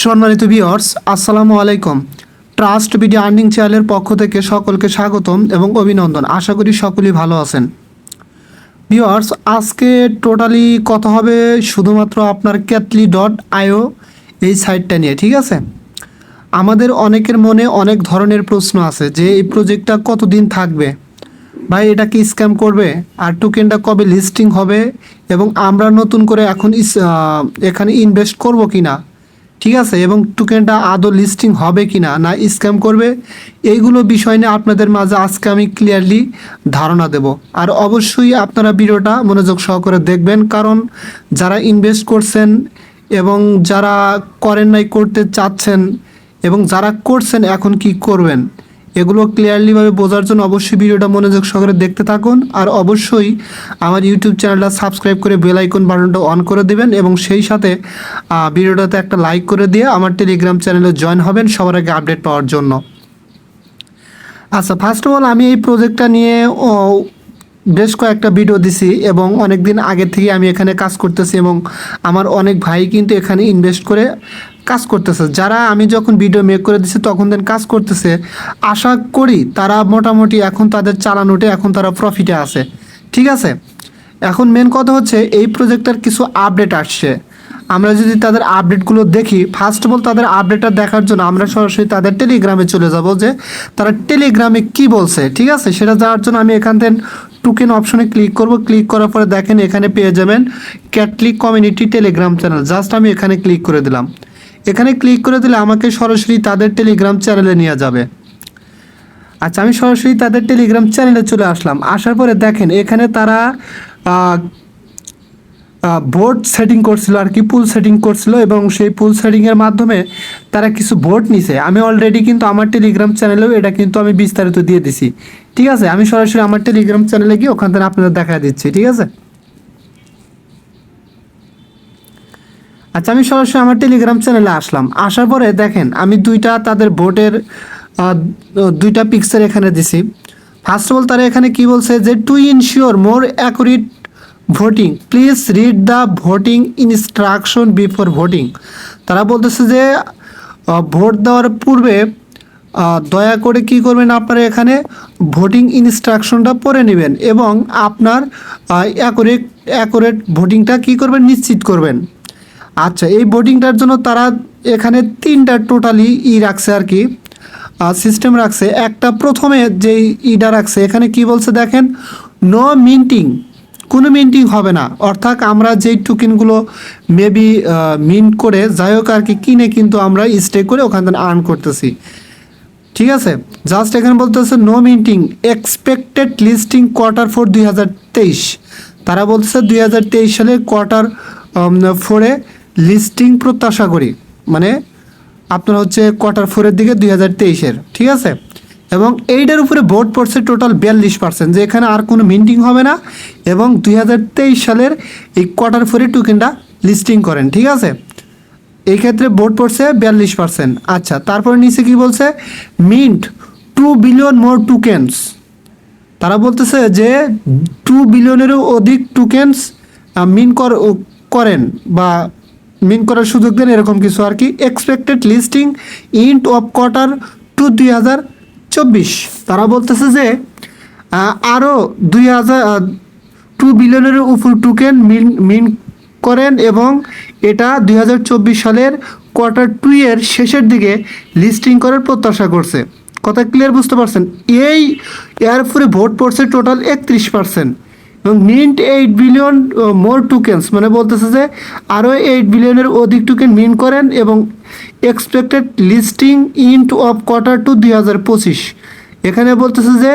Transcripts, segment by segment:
সম্মানিত ভিউয়ার্স, আসসালামু আলাইকুম। ট্রাস্ট ভিডিও আর্নিং চ্যানেলের পক্ষ থেকে সকলকে স্বাগতম এবং অভিনন্দন। আশা করি সকলেই ভালো আছেন। ভিউয়ার্স, আজকে টোটালি কথা হবে শুধুমাত্র আপনার catly.io এই সাইটটা নিয়ে, ঠিক আছে? আমাদের অনেকের মনে অনেক ধরনের প্রশ্ন আছে যে এই প্রজেক্টটা কতদিন থাকবে, ভাই এটা কি স্ক্যাম করবে, আর টোকেনটা কবে লিস্টিং হবে, এবং আমরা নতুন করে এখন এখানে ইনভেস্ট করব কি না, ঠিক আছে, এবং টোকেনটা আদৌ লিস্টিং হবে কি না, না স্ক্যাম করবে, এইগুলো বিষয় নিয়ে আপনাদের মাঝে আজকে আমি ক্লিয়ারলি ধারণা দেব। আর অবশ্যই আপনারা ভিডিওটা মনোযোগ সহকারে দেখবেন, কারণ যারা ইনভেস্ট করছেন এবং যারা করেন নাই, করতে চাচ্ছেন, এবং যারা করছেন এখন কি করবেন, এগুলো ক্লিয়ারলিভাবে বোঝার জন্য অবশ্যই ভিডিওটা মনোযোগ সহকারে দেখতে থাকুন। আর অবশ্যই আমার ইউটিউব চ্যানেলটা সাবস্ক্রাইব করে বেল আইকন বাটনটা অন করে দেবেন, এবং সেই সাথে ভিডিওটাতে একটা লাইক করে দিয়ে আমার টেলিগ্রাম চ্যানেলে জয়েন হবেন সবার আগে আপডেট পাওয়ার জন্য। আচ্ছা, ফার্স্ট অফ অল আমি এই প্রজেক্টটা নিয়ে বেশ কয়েকটা ভিডিও দিছি, এবং অনেক দিন আগে থেকে আমি এখানে কাজ করতেছি, এবং আমার অনেক ভাই কিন্তু এখানে ইনভেস্ট করে কাজ করতেছে। যারা আমি যখন ভিডিও মেক করে দিছি তখন দেন কাজ করতেছে, আশা করি তারা মোটামুটি এখন তাদের চালানোটে এখন তারা প্রফিটে আছে, ঠিক আছে? এখন মেন কথা হচ্ছে এই প্রজেক্টটার কিছু আপডেট আসছে। আমরা যদি তাদের আপডেটগুলো দেখি, ফার্স্ট অফ অল তাদের আপডেটটা দেখার জন্য আমরা সরাসরি তাদের টেলিগ্রামে চলে যাব, যে তারা টেলিগ্রামে কি বলছে, ঠিক আছে? সেটা যাওয়ার জন্য আমি এখান থেকে টোকেন অপশনে ক্লিক করব। ক্লিক করার পরে দেখেন এখানে পেয়ে যাবেন ক্যাটলি কমিউনিটি টেলিগ্রাম চ্যানেল। জাস্ট আমি এখানে ক্লিক করে দিলাম। এখানে ক্লিক করে দিলে আমাকে সরাসরি তাদের টেলিগ্রাম চ্যানেলে নিয়ে যাবে। আচ্ছা, আমি সরাসরি তাদের টেলিগ্রাম চ্যানেলে চলে আসলাম। আসার পরে দেখেন এখানে তারা বোর্ড সেটিং করছিল, আর কি পুল সেটিং করছিল, এবং সেই পুল সেটিংয়ের মাধ্যমে তারা কিছু বোর্ড নিছে। আমি অলরেডি কিন্তু আমার টেলিগ্রাম চ্যানেলেও এটা কিন্তু আমি বিস্তারিত দিয়ে দিছি, ঠিক আছে? আমি সরাসরি আমার টেলিগ্রাম চ্যানেলে গিয়ে ওখান থেকে আপনাদের দেখা দিচ্ছি, ঠিক আছে? আচ্ছা, আমি সরাসরি আমার টেলিগ্রাম চ্যানেলে আসলাম। আসার পরে দেখেন আমি তাদের বোর্ডের দুইটা পিকচার এখানে দিছি। ফার্স্ট অফ অল তারা এখানে কি বলছে, যে to ensure more accurate voting please read the voting instruction before voting. তারা বলতেছে যে ভোট দেওয়ার পূর্বে দয়া করে কি করবেন, আপনারা এখানে ভোটিং ইনস্ট্রাকশনটা পড়ে নেবেন, এবং আপনার অ্যাকুরেট ভোটিংটা কি করবেন, নিশ্চিত করবেন। আচ্ছা, এই ভোটিংটার জন্য তারা এখানে তিনটা টোটালি রাখছে, আর কি সিস্টেম রাখছে। একটা প্রথমে যেই ইটা রাখছে, এখানে কি বলছে দেখেন, নো মিন্টিং, কোনো মিন্টিং হবে না। অর্থাৎ আমরা যেই টোকেনগুলো মেবি মিন্ট করে যাই হোক আর কি কিনে কিন্তু আমরা স্টে করে ওখান থেকে আর্ন করতেছি, ঠিক আছে? জাস্ট এখানে বলতেছে no minting expected listing Q4 2023। তারা বলতেছে 2023 সালের Q4 লিস্টিং প্রত্যাশা করি, মানে আপনার হচ্ছে Q4 দিকে 2023-এর, ঠিক আছে? এবং এইটার উপরে ভোট পড়ছে টোটাল 42%, যে এখানে আর কোনো মিন্টিং হবে না, এবং 2023 সালের এই Q4 টোকেনটা লিস্টিং করেন, ঠিক আছে? এই ক্ষেত্রে ভোট পড়ছে 42%। আচ্ছা, তারপরে নিচে কি বলছে, মিন্ট 2 বিলিয়ন মোর টোকেন্স। তারা বলতেছে যে 2 বিলিয়নেরও অধিক টোকেন্স মিন করেন বা মিন করার সুযোগ দেন, এরকম কিছু আর কি। Expected listing int of Q2 2024। তারা বলতেছে যে আরও 2 বিলিয়নের উপর টোকেন মিন করেন, এবং এটা 2024 সালের Q2 এর শেষের দিকে লিস্টিং করার প্রত্যাশা করছে। কথা ক্লিয়ার বুঝতে পারছেন? এর উপরে ভোট পড়ছে টোটাল 31%, এবং মিন্ট 8 বিলিয়ন মোর টোকেন্স, মানে বলতেছে যে আরও 8 বিলিয়নের অধিক টোকেন মিন্ট করেন, এবং expected listing int of Q2 2025। এখানে বলতেছে যে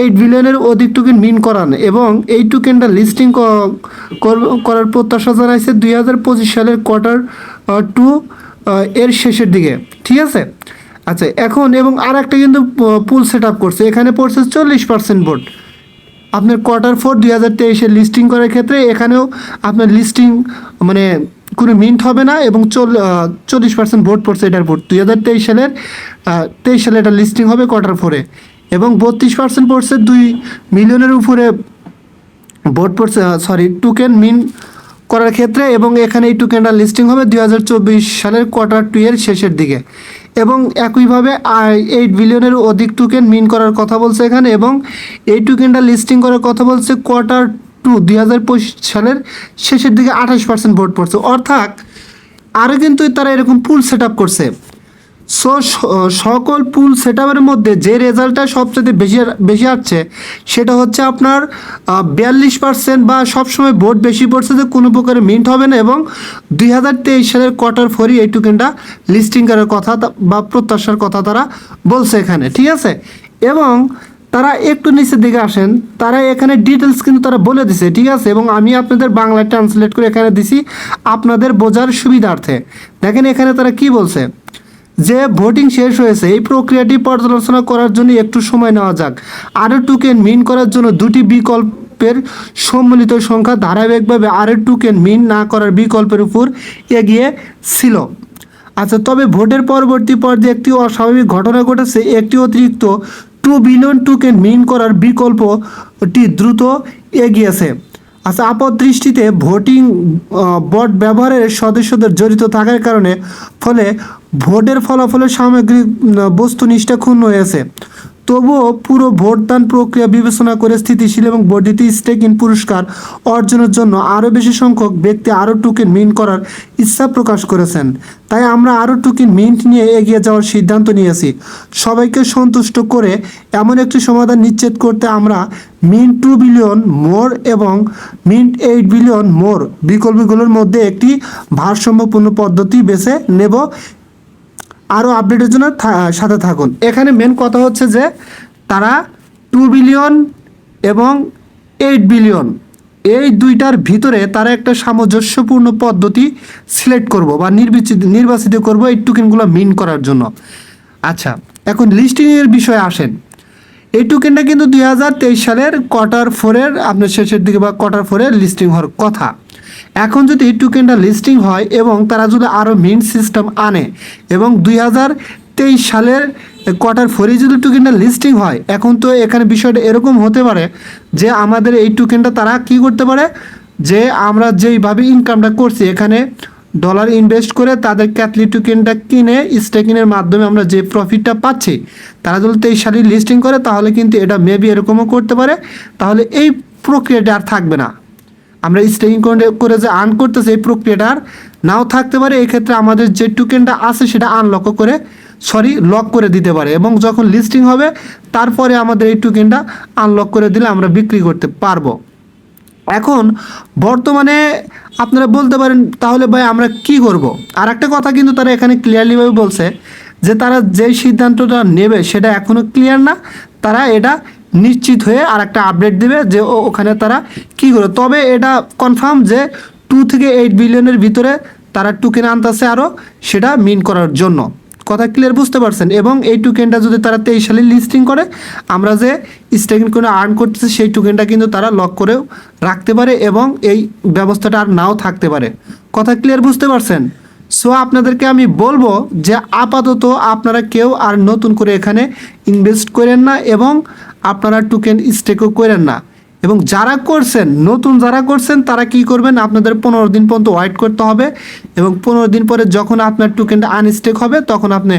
8 বিলিয়নের অধিক টোকেন মিন করান, এবং এই টোকেনটা লিস্টিং করার প্রত্যাশা জানাইছে 2025 সালের Q2 এর শেষের দিকে, ঠিক আছে? আচ্ছা, এখন এবং আর একটা কিন্তু পুল সেট আপ করছে, এখানে পড়ছে 40% ভোট। আপনার Q4 2023-এর লিস্টিং করার ক্ষেত্রে এখানেও আপনার লিস্টিং মানে কোনো মিন্ট হবে না, এবং 40% ভোট পড়ছে এটার ভোট 2023 সালের 23 সালে এটা লিস্টিং হবে Q4-এ, এবং 32% পড়ছে 2 মিলিয়নের উপরে ভোট পড়ছে, টোকেন মিন করার ক্ষেত্রে, এবং এখানে এই টোকেনটা লিস্টিং হবে 2024 সালের Q2 এর শেষের দিকে। এবং একইভাবে 8 বিলিয়নের অধিক টোকেন মিন করার কথা বলছে এখানে, এবং এই টোকেনটা লিস্টিং করার কথা বলছে Q2 2025 সালের শেষের দিকে 28% ভোট পড়ছে। অর্থাৎ আরও কিন্তু তারা এরকম পুল সেট আপ করছে। সো সকল পুল সেট আপের মধ্যে যে রেজাল্টটা সবচেয়ে বেশি আসছে সেটা হচ্ছে আপনার 42%, বা সবসময় ভোট বেশি পড়ছে যে কোনো প্রকারে মিন্ট হবে না, এবং 2023 সালের Q4 এই টোকেনটা লিস্টিং করার কথা বা প্রত্যাশার কথা তারা বলছে এখানে, ঠিক আছে। এবং তারা একটু নিচের দিকে আসেন, তারা এখানে ডিটেলস কিন্তু তারা বলে দিছে, ঠিক আছে। এবং আমি আপনাদের বাংলায় ট্রান্সলেট করে এখানে দিছি আপনাদের বোঝার সুবিধার্থে। দেখেন এখানে তারা কি বলছে, যে ভোটিং শেষ হয়েছে, এই প্রক্রিয়াটি পর্যালোচনা করার জন্য একটু সময় নেওয়া যাক। আরও টোকেন মিন করার জন্য দুটি বিকল্পের সম্মিলিত সংখ্যা ধারাবাহিকভাবে আরও টোকেন মিন না করার বিকল্পের উপর এগিয়ে ছিল। আচ্ছা, তবে ভোটের পরবর্তী পর্যায়ে একটি অস্বাভাবিক ঘটনা ঘটেছে। একটি অতিরিক্ত 2 বিলিয়ন টোকেন মিন করার বিকল্পটি দ্রুত এগিয়েছে। আচ্ছা, আপাত দৃষ্টিতে ভোটিং বট ব্যবহারের সদস্যদের জড়িত থাকার কারণে ফলে ভোটের ফলাফলের সামগ্রিক বস্তুনিষ্ঠা ক্ষুণ্ণ হয়েছে। তবুও পুরো ভোটদান প্রক্রিয়া বিবেচনা করে স্থিতিশীল এবং বর্ধিত স্টেকিং পুরস্কার অর্জনের জন্য আরও বেশি সংখ্যক ব্যক্তি আরও টোকেন মিন্ট করার ইচ্ছা প্রকাশ করেছেন। তাই আমরা আরও টোকেন মিন্ট নিয়ে এগিয়ে যাওয়ার সিদ্ধান্ত নিয়েছি। সবাইকে সন্তুষ্ট করে এমন একটি সমাধান নিশ্চিত করতে আমরা মিন্ট 2 বিলিয়ন মোর এবং মিন্ট 8 বিলিয়ন মোর বিকল্পগুলোর মধ্যে একটি ভারসাম্যপূর্ণ পদ্ধতি বেছে নেব। আরও আপডেটের জন্য সাথে থাকুন। এখানে মেন কথা হচ্ছে যে তারা 2 বিলিয়ন এবং 8 বিলিয়ন এই দুইটার ভিতরে তারা একটা সামঞ্জস্যপূর্ণ পদ্ধতি সিলেক্ট করব বা নির্বাচিত করব এই টোকেনগুলো মিন করার জন্য। আচ্ছা, এখন লিস্টিংয়ের বিষয়ে আসেন। এই টোকেনটা কিন্তু 2023 সালের Q4 আপনার শেষের দিকে বা Q4 লিস্টিং হওয়ার কথা। এখন যদি টোকেনটা লিস্টিং হয় এবং তারা যদি আরও মিন্ট সিস্টেম আনে এবং 2023 সালের Q4 যদি টোকেনটা লিস্টিং হয়, এখন তো এখানে বিষয়টা এরকম হতে পারে যে আমাদের এই টোকেনটা তারা কি করতে পারে, যে আমরা যেইভাবে ইনকামটা করছি এখানে ডলার ইনভেস্ট করে তাদের ক্যাথলি টোকেনটা কিনে স্টেকিংয়ের মাধ্যমে আমরা যে প্রফিটটা পাচ্ছি, তারা যদি 23 সালে লিস্টিং করে তাহলে কিন্তু এটা মেবি এরকমও করতে পারে, তাহলে এই প্রক্রিয়াটা আর থাকবে না। আমরা স্টেকিং করে যে আর্ন করতেছে এই প্রক্রিয়াটা আর নাও থাকতে পারে। এই ক্ষেত্রে আমাদের যে টোকেনটা আছে সেটা লক করে দিতে পারে, এবং যখন লিস্টিং হবে তারপরে আমাদের এই টোকেনটা আনলক করে দিলে আমরা বিক্রি করতে পারবো। এখন বর্তমানে আপনারা বলতে পারেন তাহলে ভাই আমরা কি করব। আর একটা কথা কিন্তু তারা এখানে ক্লিয়ারলিভাবে বলছে যে তারা যে সিদ্ধান্তটা নেবে সেটা এখনও ক্লিয়ার না, তারা এটা নিশ্চিত হয়ে আর একটা আপডেট দেবে যে ওখানে তারা কী করবে। তবে এটা কনফার্ম যে 2 থেকে 8 বিলিয়নের ভিতরে তারা টোকেন আনতেছে আরও, সেটা মিন করার জন্য। কথা ক্লিয়ার বুঝতে পারছেন? এবং এই টোকেনটা যদি তারা 23 সালে লিস্টিং করে, আমরা যে স্টেকিং করে আর্ন করতেছি সেই টোকেনটা কিন্তু তারা লক করেও রাখতে পারে এবং এই ব্যবস্থাটা আর নাও থাকতে পারে। কথা ক্লিয়ার বুঝতে পারছেন? সো আপনাদেরকে আমি বলবো যে আপাতত আপনারা কেউ আর নতুন করে এখানে ইনভেস্ট করেন না এবং আপনারা টোকেন স্টেকও করেন না। এবং যারা করছেন, নতুন যারা করছেন তারা কি করবেন, আপনাদের 15 দিন পর্যন্ত ওয়েট করতে হবে এবং 15 দিন পরে যখন আপনার টোকেনটা আনস্টেক হবে তখন আপনি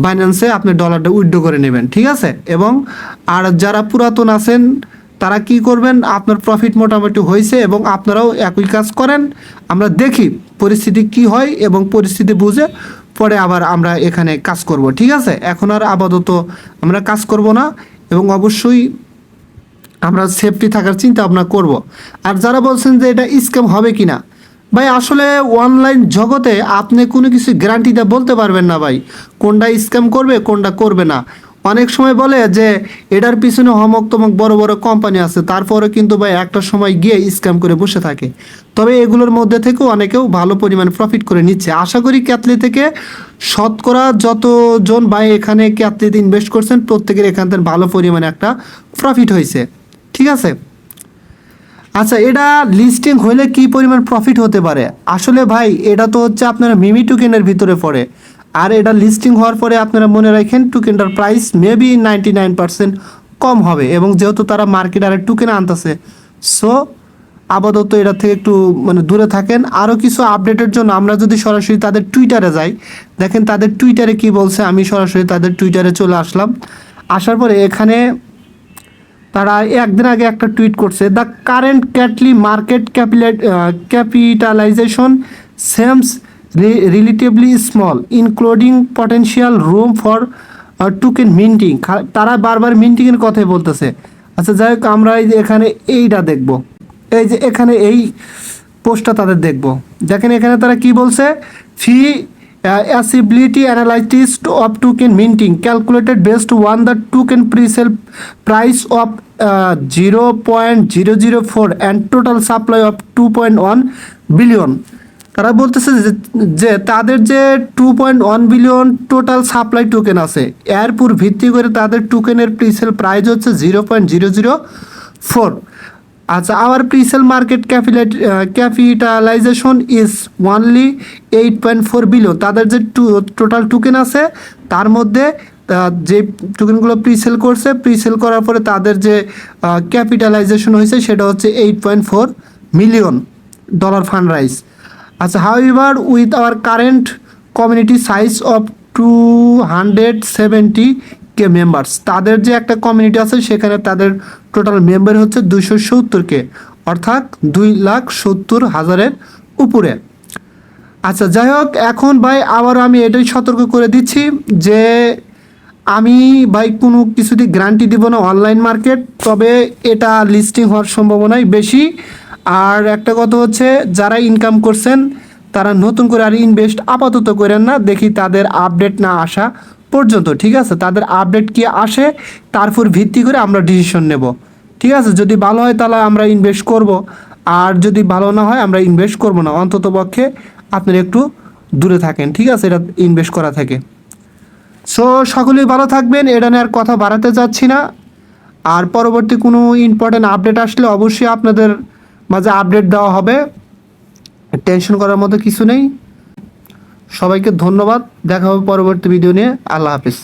বাইন্যান্সে আপনি ডলারটা উইথড্র করে নেবেন, ঠিক আছে। এবং আর যারা পুরাতন আছেন তারা কি করবেন, আপনার প্রফিট মোটামুটি হয়েছে এবং আপনারাও একই কাজ করেন। আমরা দেখি পরিস্থিতি কি হয় এবং পরিস্থিতি বুঝে পরে আবার আমরা এখানে কাজ করব, ঠিক আছে। এখন আর আপাতত আমরা কাজ করব না এবং অবশ্যই আমরা সেফটি থাকার চিন্তা ভাবনা করব। আর যারা বলছেন যে এটা স্ক্যাম হবে কি না, ভাই আসলে অনলাইন জগতে আপনি কোনো কিছু গ্যারান্টি দিয়ে বলতে পারবেন না ভাই, কোনটা স্ক্যাম করবে কোনটা করবে না। অনেক সময় বলে যে এটার পিছনে হমক তমক বড় বড় কোম্পানি আছে, তারপরে কিন্তু ভাই একটা সময় গিয়ে স্ক্যাম করে বসে থাকে। তবে এগুলোর মধ্যে থেকেও অনেকেও ভালো পরিমাণ প্রফিট করে নিচ্ছে। আশা করি ক্যাথলি থেকে শতকরা যতজন ভাই এখানে ক্যাথলিতে ইনভেস্ট করছেন প্রত্যেকের এখান থেকে ভালো পরিমাণে একটা প্রফিট হয়েছে, ঠিক আছে। আচ্ছা, এটা লিস্টিং হলে কি পরিমাণ প্রফিট হতে পারে? আসলে ভাই এটা তো হচ্ছে আপনার মিমি টোকেনের ভিতরে পড়ে, আর এটা লিস্টিং হওয়ার পরে আপনারা মনে রাখেন টোকেনটার প্রাইস মেবি 99% কম হবে। এবং যেহেতু তারা মার্কেট আর টোকেন আনতেছে, সো আপাতত এটা থেকে একটু মানে দূরে থাকেন। আরও কিছু আপডেটের জন্য আমরা যদি সরাসরি তাদের টুইটারে যাই, দেখেন তাদের টুইটারে কি বলছে। আমি সরাসরি তাদের টুইটারে চলে আসলাম। আসার পরে এখানে তারা একদিন আগে একটা টুইট করছে, the current Catly market capitalization seems relatively small including potential room for token minting. তারা বারবার মিন্টিংয়ের কথাই বলতেছে। আচ্ছা যাই হোক, আমরা এই যে এখানে এইটা দেখব, এই যে এখানে এই পোস্টটা তাদের দেখব। দেখেন এখানে তারা কি বলছে, ফি accessibility analysis of token minting calculated based on the token pre-sale price of 0.004 and total supply of 2.1 billion। তারা বলতেছে যে তাদের যে 2.1 বিলিয়ন টোটাল সাপ্লাই টোকেন আছে, এর উপর ভিত্তি করে তাদের টোকেনের প্রিসেল প্রাইস হচ্ছে 0.004। আচ্ছা, our presale market capitalization is only 8.4 billion. তাদের যে টোটাল টোকেন আছে তার মধ্যে যে টোকেনগুলো প্রিসেল করছে, প্রিসেল করার পরে তাদের যে ক্যাপিটালাইজেশন হয়েছে সেটা হচ্ছে 8.4 মিলিয়ন ডলার ফান্ড রাইজ। আচ্ছা, however with our current community size of 270K members, তাদের যে একটা কমিউনিটি আছে সেখানে তাদের টোটাল মেম্বার হচ্ছে 270K, অর্থাৎ 2,70,000-এর উপরে। আচ্ছা যাই হোক, এখন ভাই আবার আমি এটাই সতর্ক করে দিচ্ছি যে আমি ভাই কোনো কিছুতে গ্যারান্টি দিব না অনলাইন মার্কেট, তবে এটা লিস্টিং হওয়ার সম্ভাবনাই বেশি। আর একটা কথা হচ্ছে, যারা ইনকাম করছেন তারা নতুন করে আর ইনভেস্ট আপাতত করেন না, দেখি তাদের আপডেট না আসা পর্যন্ত। ঠিক আছে, তাদের আপডেট কি আসে তারপর ভিত্তি করে আমরা ডিসিশন নেব। ঠিক আছে, যদি ভালো হয় তাহলে আমরা ইনভেস্ট করব, আর যদি ভালো না হয় আমরা ইনভেস্ট করব না। অন্তত পক্ষে আপনারা একটু দূরে থাকেন, ঠিক আছে, এটা ইনভেস্ট করা থেকে। সো সকলেই ভালো থাকবেন, এটা নিয়ে আর কথা বাড়াতে যাচ্ছি না। আর পরবর্তী কোনো ইম্পর্টেন্ট আপডেট আসলে অবশ্যই আপনাদের মাঝে আপডেট দেওয়া হবে, টেনশন করার মতো কিছু নেই। সবাইকে ধন্যবাদ, দেখা হবে পরবর্তী ভিডিও নিয়ে। আল্লাহ হাফিজ।